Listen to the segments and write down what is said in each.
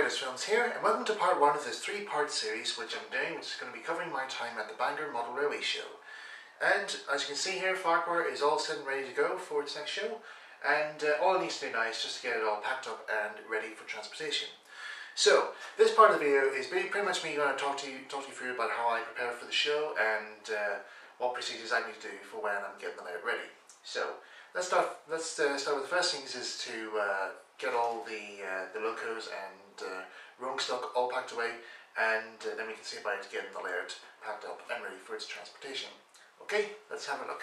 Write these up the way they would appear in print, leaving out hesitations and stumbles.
WhitehouseFilms here, and welcome to part 1 of this 3-part series which I'm doing, which is going to be covering my time at the Bangor Model Railway Show. And as you can see here, Ffarquhar is all set and ready to go for its next show, and all it needs to do now is just to get it all packed up and ready for transportation. So this part of the video is pretty much me going to talk to you through about how I prepare for the show and what procedures I need to do for when I'm getting the layout ready. So let's start with the first things is to get all the locos and rolling stock all packed away, and then we can see about getting the layout packed up and ready for its transportation. Okay, let's have a look.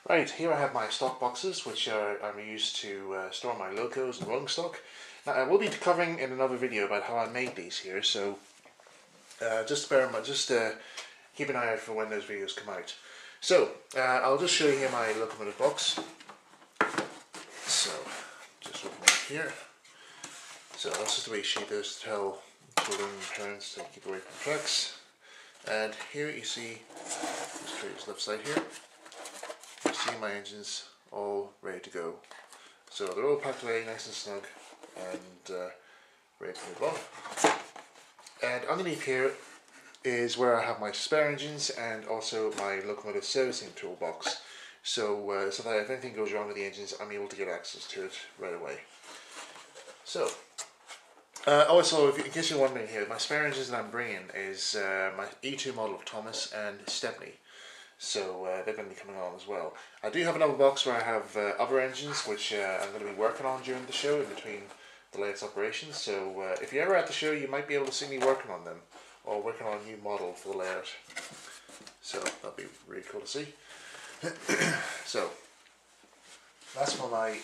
Right, here I have my stock boxes, which I'm used to store my locos and rolling stock. Now, I will be covering in another video about how I made these here, so just bear in mind, keep an eye out for when those videos come out. So, I'll just show you here my locomotive box. So, just open it here. So that's just the way she does to tell children and parents to keep away from tracks. And here you see, let's try this left side here. You see my engines all ready to go. So they're all packed away nice and snug and ready to move on. And underneath here is where I have my spare engines and also my locomotive servicing toolbox. So, so that if anything goes wrong with the engines, I'm able to get access to it right away. So, also, in case you're wondering here, my spare engines that I'm bringing is my E2 model of Thomas and Stepney. So they're going to be coming on as well. I do have another box where I have other engines which I'm going to be working on during the show in between the latest operations. So if you're ever at the show, you might be able to see me working on them or working on a new model for the layout. So that'll be really cool to see. So that's for my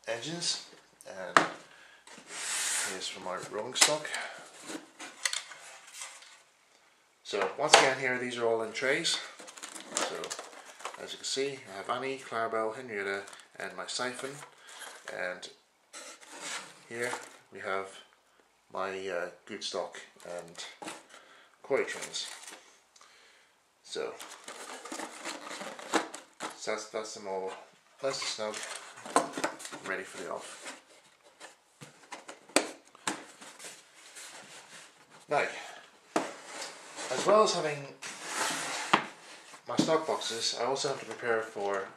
engines, and here's for my rolling stock. So once again here, these are all in trays. So as you can see, I have Annie, Clarabelle, Henrietta and my siphon, and here we have my good stock and quarry trains. So that's them all nice and snug, ready for the off. Now, as well as having my stock boxes, I also have to prepare for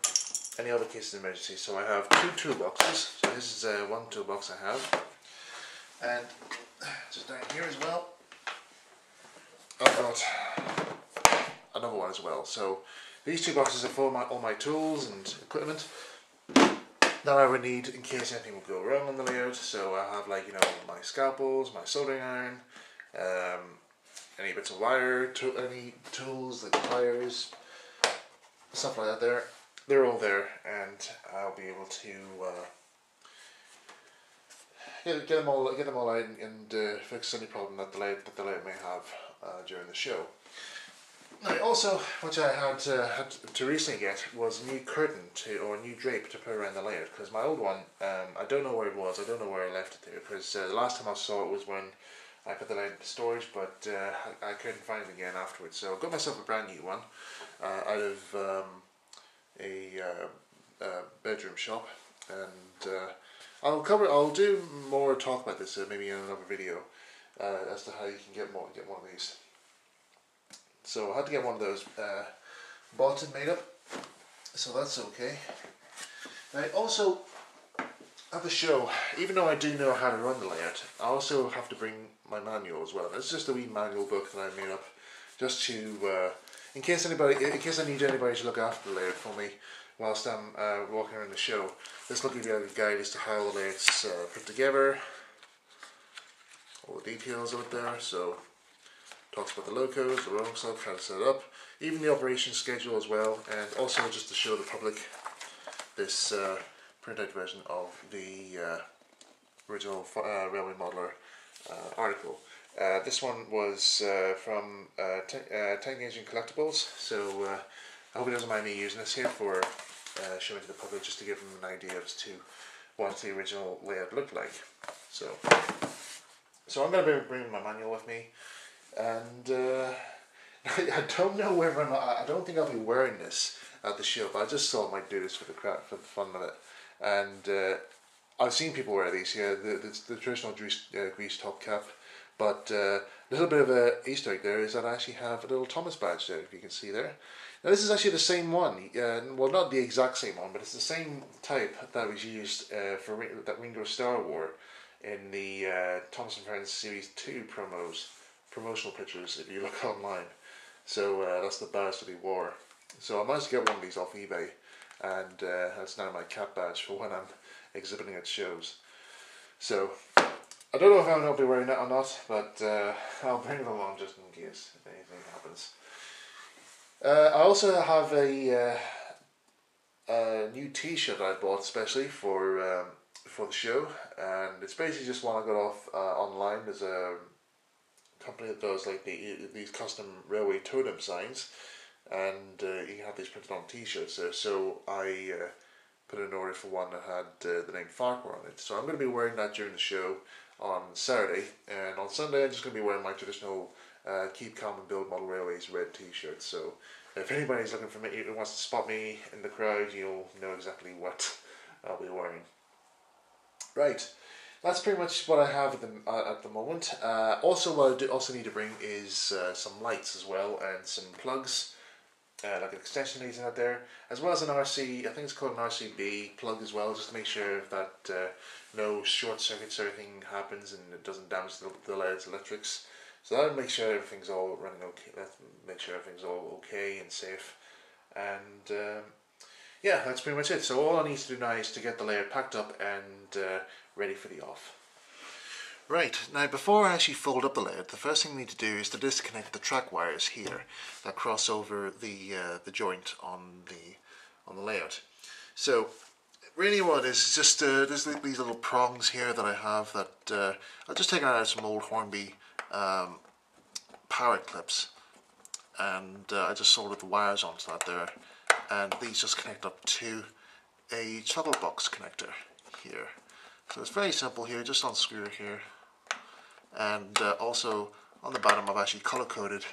any other cases of emergency. So I have 2 toolboxes. So this is one toolbox I have, and just down here as well, I've got another one as well. So these 2 boxes are for all my tools and equipment that I would need in case anything would go wrong on the layout. So I have, like, you know, my scalpels, my soldering iron, any bits of wire, any tools like pliers, stuff like that. They're all there, and I'll be able to get them all out and fix any problem that the layout may have during the show. Now, also, which I had to recently get was a new curtain or a new drape to put around the layout, because my old one, I don't know where it was. I don't know where I left it there, because the last time I saw it was when I put the layout into storage, but I couldn't find it again afterwards. So I got myself a brand new one out of a bedroom shop, and I'll do more talk about this maybe in another video as to how you can get one of these. So I had to get one of those bought and made up, so that's okay. Now, also at the show, even though I do know how to run the layout, I also have to bring my manual as well. It's just a wee manual book that I made up, just to in case I need anybody to look after the layout for me whilst I'm walking around the show. This will give you a guide as to how the layout's put together, all the details out there. So talks about the locos, the rolling stock, how to set it up, even the operation schedule as well, and also just to show the public this printout version of the original Railway Modeler article. This one was from Tank Engine Collectibles, so I hope he doesn't mind me using this here for showing to the public, just to give them an idea as to what the original layout looked like. So I'm going to be bringing my manual with me, and I don't know whether or not, I don't think I'll be wearing this at the show, but I just thought I might do this for the fun of it. And I've seen people wear these, yeah, the traditional grease top cap, but a little bit of a Easter egg there is that I actually have a little Thomas badge there, if you can see there. Now this is actually the same one, well not the exact same one, but it's the same type that was used that Ringo Starr wore in the Thomas & Friends Series 2 promotional pictures if you look online. So that's the badge that he wore. So I managed to get one of these off eBay, and that's now my cap badge for when I'm exhibiting at shows. So I don't know if I'm going to be wearing that or not, but I'll bring it along just in case if anything happens. I also have a new T-shirt I bought especially for the show, and it's basically just one I got off online. There's a company that does like these custom railway totem signs, and you can have these printed on T-shirts there. So I put in an order for one that had the name Ffarquhar on it. So I'm going to be wearing that during the show on Saturday, and on Sunday I'm just going to be wearing my traditional Keep Calm and Build Model Railways red T-shirt. So if anybody's looking for me, who wants to spot me in the crowd, you'll know exactly what I'll be wearing. Right, that's pretty much what I have at the moment. Also, what I do also need to bring is some lights as well, and some plugs, like an extension leads out there, as well as an RC, I think it's called an RCB plug as well, just to make sure that no short circuits or anything happens and it doesn't damage the LED's electrics. So that'll make sure everything's all running okay. Let's make sure everything's all okay and safe. And yeah, that's pretty much it. So all I need to do now is to get the layer packed up and ready for the off. Right, now before I actually fold up the layer, the first thing we need to do is to disconnect the track wires here that cross over the joint on the layout. So really what it is just there's these little prongs here that I have that I've just taken out of some old Hornby power clips, and I just soldered the wires onto that there, and these just connect up to a toggle box connector here. So it's very simple here, just unscrew it here, and also on the bottom I've actually color coded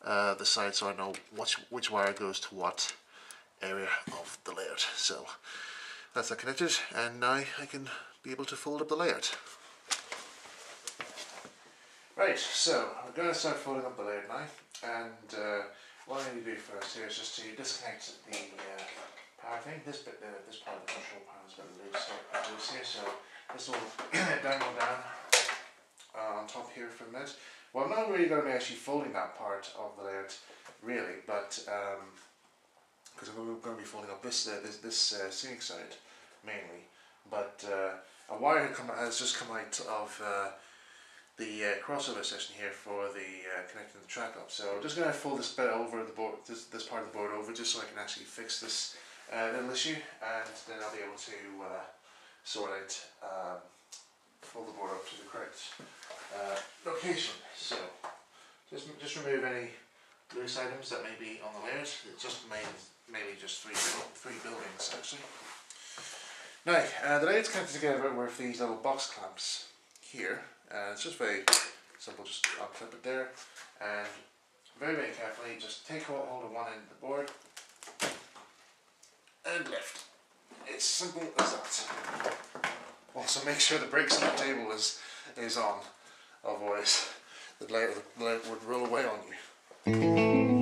the side so I know which wire goes to what area of the layout. So that's that connected, and now I can be able to fold up the layout. Right, so we're going to start folding up the layout now, and what I need to do first here is just to disconnect the power thing. This bit, this part of the control panel is a bit loose here, so this will dangle down on top here for a minute. Well, I'm not really going to be actually folding that part of the layout, really, but because I'm going to be folding up this scenic side mainly. But a wire has just come out of the crossover section here for the connecting the track up. So I'm just going to fold this bit over the board, this part of the board over, just so I can actually fix this little issue, and then I'll be able to sort out, fold the board up to the correct location. So just remove any loose items that may be on the layers. It's just maybe just three buildings actually. Now the layers connected together with these little box clamps here. It's just very simple, just unclip it there, and very, very carefully just take hold of one end of the board and lift. It's simple as that. Also make sure the brakes on the table is on, otherwise the layer would roll away on you.